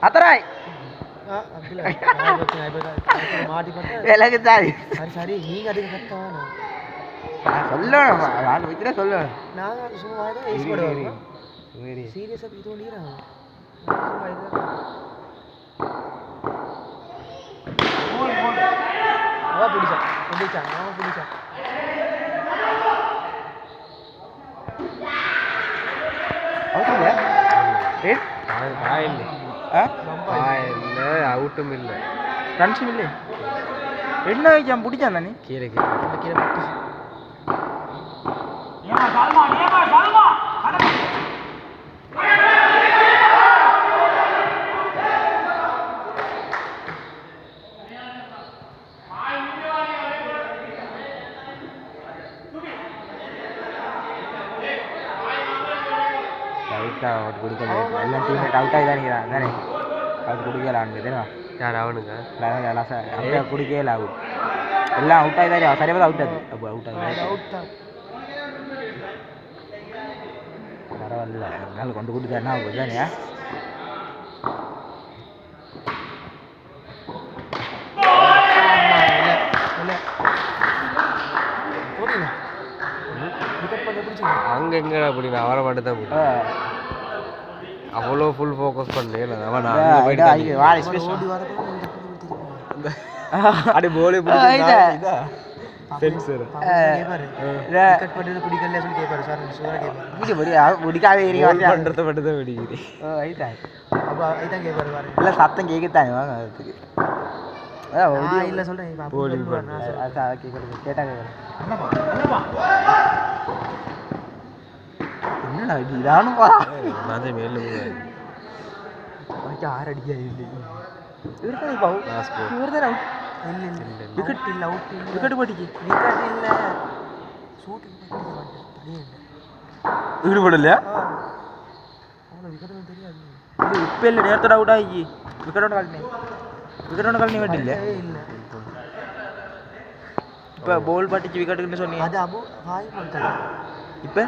අතරයි விலகு சாரி சரி நீங்க அதுக்கு கத்தானா நான் சொல்லணும் நான் விக்கிற சொல்லணும் நான் சும்மா வாயில ஏசி போடுவேன் வேற சீரியஸா இது ஓடிறாங்க சும்மா இது போல் அவ புடிச்சா அவுட்ல ஏ பாயில்ல இல்ல அவுட்டும் இல்ல ரன்ஸும் இல்ல என்ன வைக்காம பிடிச்சான் தானே கீழே பட்டுச்சு அவுட் கொடுக்கல எல்லாம் டீம்மேட் அவுட் ஆகி தான் நிற்கிறான் தானே அவுட் கொடுக்கல அவனுக்கு தெரியுமா யார் அவனுங்க அப்படியே கொடுக்கல அவுட் எல்லாம் அவுட் ஆகி தான் சரியாக அவுட் ஆகுது அப்போ அவுட் தான் பரவாயில்ல நாள் கொண்டு கொடுத்தா என்ன ஆகும் தானே அங்கே எங்கே அப்படின்னா அவரை மட்டும் தான் அவ்வளோ ஃபுல் ஃபோக்கஸ் பண்ணல அவன் அடி போலே பிடிச்சா சென்சர் விக்கெட் பண்றது பிடிக்கல சொல்லி கேட்பாரு சார் சூரா கேட்பாரு இது பிடிக்காவே ஏரியா பண்றது மட்டும் தான் பிடிக்குது ஐதா அப்ப ஐதா கேட்பாரு பாருங்க இல்ல சத்தம் கேக்குதானே வாங்க அதுக்கு அதான் இல்ல சொல்றேன் போலி அத கேக்குறது கேட்டா என்னப்பா என்னடா இது இதானும் பா நான் மேல போய் ஆறு அடியா இல்லை இவர்தான் இப்போ இவர்தான் அவுட் இல்ல விக்கெட் இல்ல அவுட் இல்ல விக்கெட் போடிக்கு விக்கெட் இல்ல ஷூட்டிங் பண்ணி ஈடுபடலையா அவன விக்கெட் தெரியாது இது இப்ப இல்ல நேரத்தோட அவுட் ஆகி விக்கெட் ஒன்னு காலனே வேண்டில்ல இல்ல இப்ப பால் பாட்டிக்கு விக்கெட்னு சொன்னீங்க அது அபு ஹாய் பண்ணல இப்ப